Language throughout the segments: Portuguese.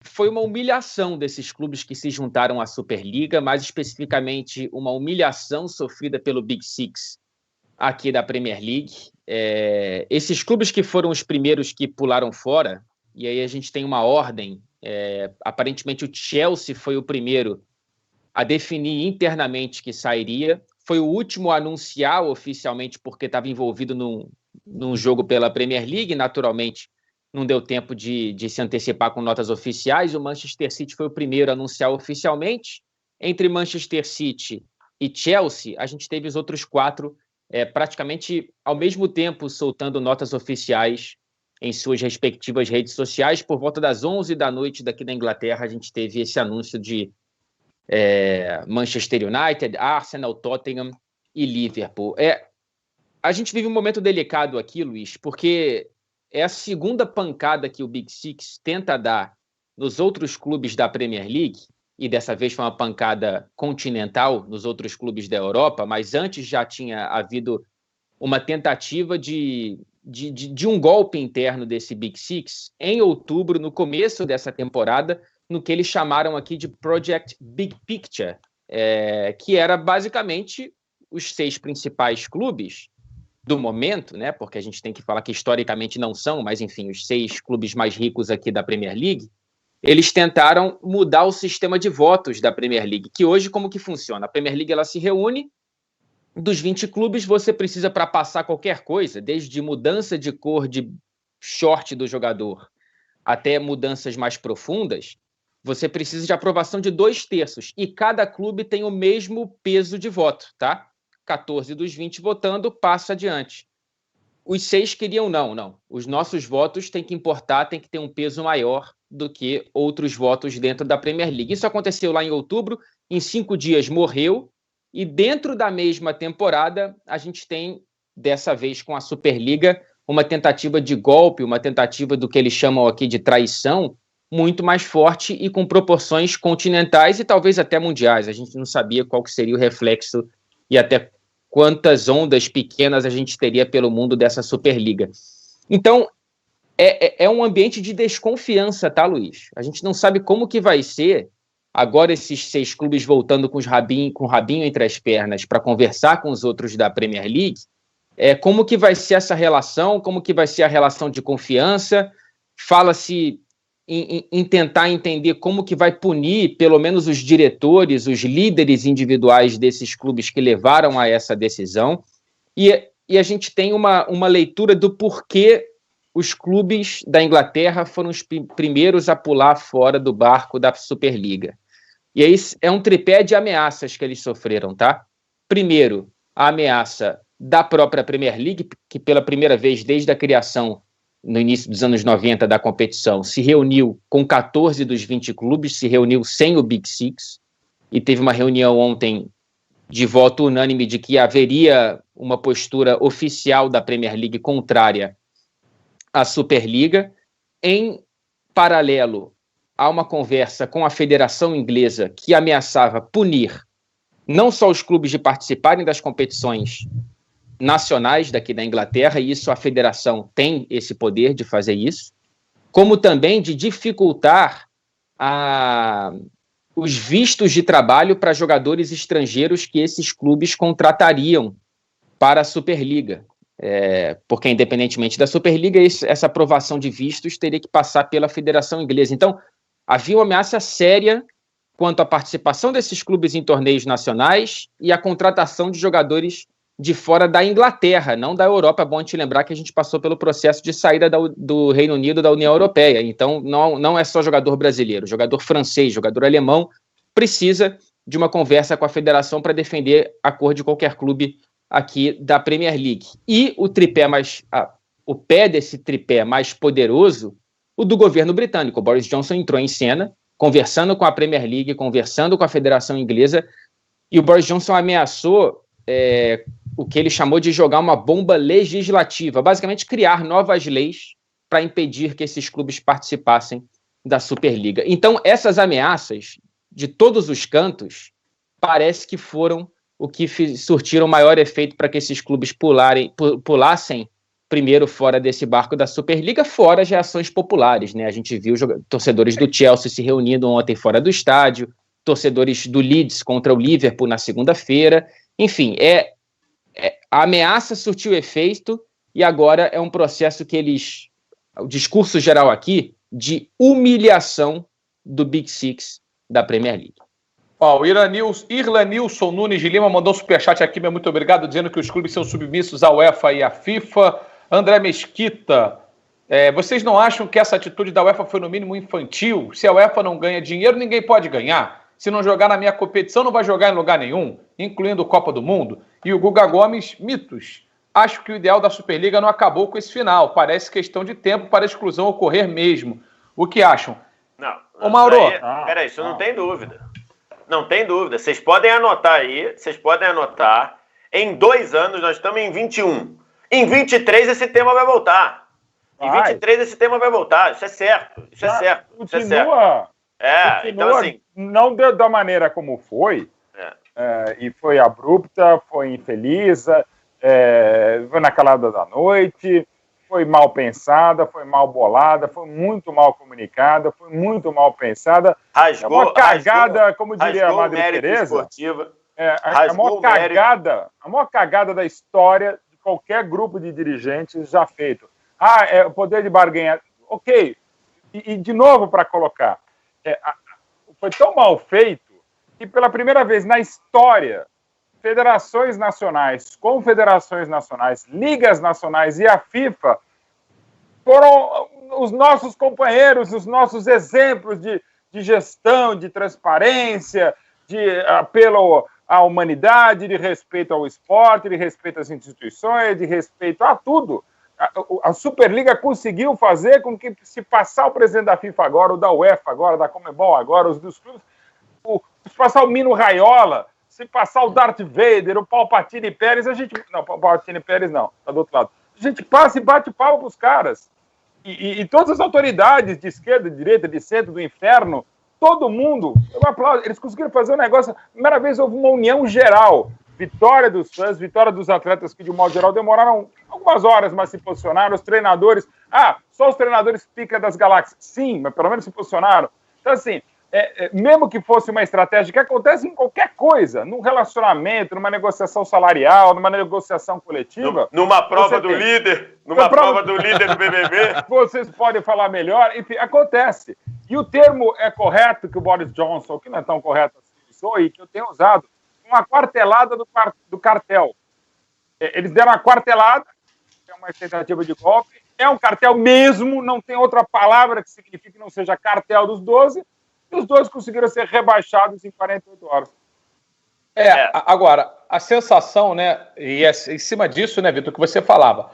foi uma humilhação desses clubes que se juntaram à Superliga, mais especificamente uma humilhação sofrida pelo Big Six aqui da Premier League. Esses clubes que foram os primeiros que pularam fora, e aí a gente tem uma ordem, aparentemente o Chelsea foi o primeiro a definir internamente que sairia, foi o último a anunciar oficialmente porque estava envolvido num jogo pela Premier League, naturalmente não deu tempo de se antecipar com notas oficiais. O Manchester City foi o primeiro a anunciar oficialmente. Entre Manchester City e Chelsea, a gente teve os outros 4 praticamente ao mesmo tempo soltando notas oficiais em suas respectivas redes sociais. Por volta das 11 da noite daqui da Inglaterra, a gente teve esse anúncio de Manchester United, Arsenal, Tottenham e Liverpool. A gente vive um momento delicado aqui, Luiz, porque é a segunda pancada que o Big Six tenta dar nos outros clubes da Premier League, e dessa vez foi uma pancada continental nos outros clubes da Europa, mas antes já tinha havido uma tentativa de um golpe interno desse Big Six em outubro, no começo dessa temporada, no que eles chamaram aqui de Project Big Picture, que era basicamente os 6 principais clubes do momento, né? Porque a gente tem que falar que historicamente não são, mas enfim, os 6 clubes mais ricos aqui da Premier League, eles tentaram mudar o sistema de votos da Premier League, que hoje como que funciona? A Premier League ela se reúne, dos 20 clubes você precisa, para passar qualquer coisa, desde mudança de cor de short do jogador até mudanças mais profundas, você precisa de aprovação de 2/3, e cada clube tem o mesmo peso de voto, tá? 14 dos 20 votando, passa adiante. Os 6 queriam não. Os nossos votos têm que importar, tem que ter um peso maior do que outros votos dentro da Premier League. Isso aconteceu lá em outubro, em 5 dias morreu, e dentro da mesma temporada, a gente tem, dessa vez com a Superliga, uma tentativa de golpe, uma tentativa do que eles chamam aqui de traição, muito mais forte e com proporções continentais e talvez até mundiais. A gente não sabia qual que seria o reflexo e até quantas ondas pequenas a gente teria pelo mundo dessa Superliga. Então, é um ambiente de desconfiança, tá, Luiz? A gente não sabe como que vai ser agora esses 6 clubes voltando com o rabinho entre as pernas para conversar com os outros da Premier League. Como que vai ser essa relação, como que vai ser a relação de confiança. Fala-se em tentar entender como que vai punir pelo menos os diretores, os líderes individuais desses clubes que levaram a essa decisão, e a gente tem uma leitura do porquê os clubes da Inglaterra foram os primeiros a pular fora do barco da Superliga. E aí é um tripé de ameaças que eles sofreram, tá? Primeiro, a ameaça da própria Premier League, que pela primeira vez desde a criação no início dos anos 90 da competição, se reuniu com 14 dos 20 clubes, se reuniu sem o Big Six, e teve uma reunião ontem de voto unânime de que haveria uma postura oficial da Premier League contrária à Superliga. Em paralelo, há uma conversa com a Federação Inglesa que ameaçava punir não só os clubes de participarem das competições nacionais daqui da Inglaterra, e isso a federação tem esse poder de fazer isso, como também de dificultar os vistos de trabalho para jogadores estrangeiros que esses clubes contratariam para a Superliga. Porque, independentemente da Superliga, essa aprovação de vistos teria que passar pela Federação Inglesa. Então, havia uma ameaça séria quanto à participação desses clubes em torneios nacionais e a contratação de jogadores de fora da Inglaterra, não da Europa. É bom te lembrar que a gente passou pelo processo de saída do Reino Unido da União Europeia. Então, não é só jogador brasileiro, jogador francês, jogador alemão precisa de uma conversa com a federação para defender a cor de qualquer clube aqui da Premier League. E o pé desse tripé mais poderoso, o do governo britânico. O Boris Johnson entrou em cena, conversando com a Premier League, conversando com a Federação Inglesa, e o Boris Johnson ameaçou o que ele chamou de jogar uma bomba legislativa, basicamente criar novas leis para impedir que esses clubes participassem da Superliga. Então, essas ameaças, de todos os cantos, parece que foram o que surtiram maior efeito para que esses clubes pulassem primeiro fora desse barco da Superliga, fora as reações populares, né? A gente viu torcedores do Chelsea se reunindo ontem fora do estádio, torcedores do Leeds contra o Liverpool na segunda-feira. Enfim, a ameaça surtiu efeito e agora é um processo que o discurso geral aqui de humilhação do Big Six da Premier League. O Irlanilson Nunes de Lima mandou um superchat aqui, meu muito obrigado, dizendo que os clubes são submissos à UEFA e à FIFA. André Mesquita, vocês não acham que essa atitude da UEFA foi no mínimo infantil? Se a UEFA não ganha dinheiro, ninguém pode ganhar. Se não jogar na minha competição, não vai jogar em lugar nenhum, incluindo Copa do Mundo. E o Guga Gomes, mitos. Acho que o ideal da Superliga não acabou com esse final. Parece questão de tempo para a exclusão ocorrer mesmo. O que acham? Não. Ô, Mauro. Peraí, isso não tem dúvida. Não tem dúvida. Vocês podem anotar aí, Em 2 anos, nós estamos em 21. Em 23, esse tema vai voltar. Em 23, esse tema vai voltar. Isso é certo. Continua. Então assim... Não da maneira como foi. E foi abrupta, foi infeliz, foi na calada da noite, foi mal pensada, foi mal bolada, foi muito mal comunicada, foi muito mal pensada. Uma cagada, como diria a Madre Teresa. A maior cagada da história de qualquer grupo de dirigentes já feito. O poder de barganha. Ok. E de novo, para colocar, foi tão mal feito que pela primeira vez na história, federações nacionais, confederações nacionais, ligas nacionais e a FIFA foram os nossos companheiros, os nossos exemplos de gestão, de transparência, de apelo à humanidade, de respeito ao esporte, de respeito às instituições, de respeito a tudo. A Superliga conseguiu fazer com que, se passar o presidente da FIFA agora, o da UEFA agora, da Conmebol agora, os dos clubes, se passar o Mino Raiola, se passar o Darth Vader, o Palpatine Pérez, não, o Palpatine Pérez não, tá do outro lado. A gente passa e bate palma pros caras. E todas as autoridades de esquerda, de direita, de centro, do inferno, todo mundo, eu aplaudo, eles conseguiram fazer um negócio, primeira vez houve uma união geral. Vitória dos fãs, vitória dos atletas que, de um modo geral, demoraram algumas horas, mas se posicionaram. Os treinadores... só os treinadores pica das galáxias. Sim, mas pelo menos se posicionaram. Então, assim, mesmo que fosse uma estratégia que acontece em qualquer coisa, num relacionamento, numa negociação salarial, numa negociação coletiva... Numa prova do líder do BBB. Vocês podem falar melhor. Enfim, acontece. E o termo é correto que o Boris Johnson, que não é tão correto assim, usou, e que eu tenho usado, uma quartelada do cartel. Eles deram uma quartelada, é uma tentativa de golpe, é um cartel mesmo, não tem outra palavra que signifique que não seja cartel dos 12, e os 12 conseguiram ser rebaixados em 48 horas. Agora, a sensação, né, e em cima disso, né, Vitor, que você falava,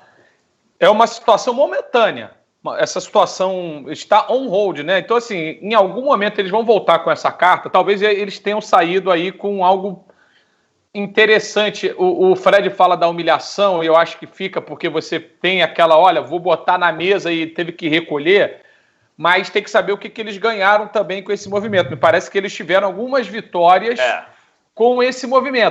é uma situação momentânea. Essa situação está on hold, né? Então, assim, em algum momento eles vão voltar com essa carta, talvez eles tenham saído aí com algo interessante. O Fred fala da humilhação, e eu acho que fica porque você tem aquela, olha, vou botar na mesa e teve que recolher, mas tem que saber o que eles ganharam também com esse movimento. Me parece que eles tiveram algumas vitórias com esse movimento.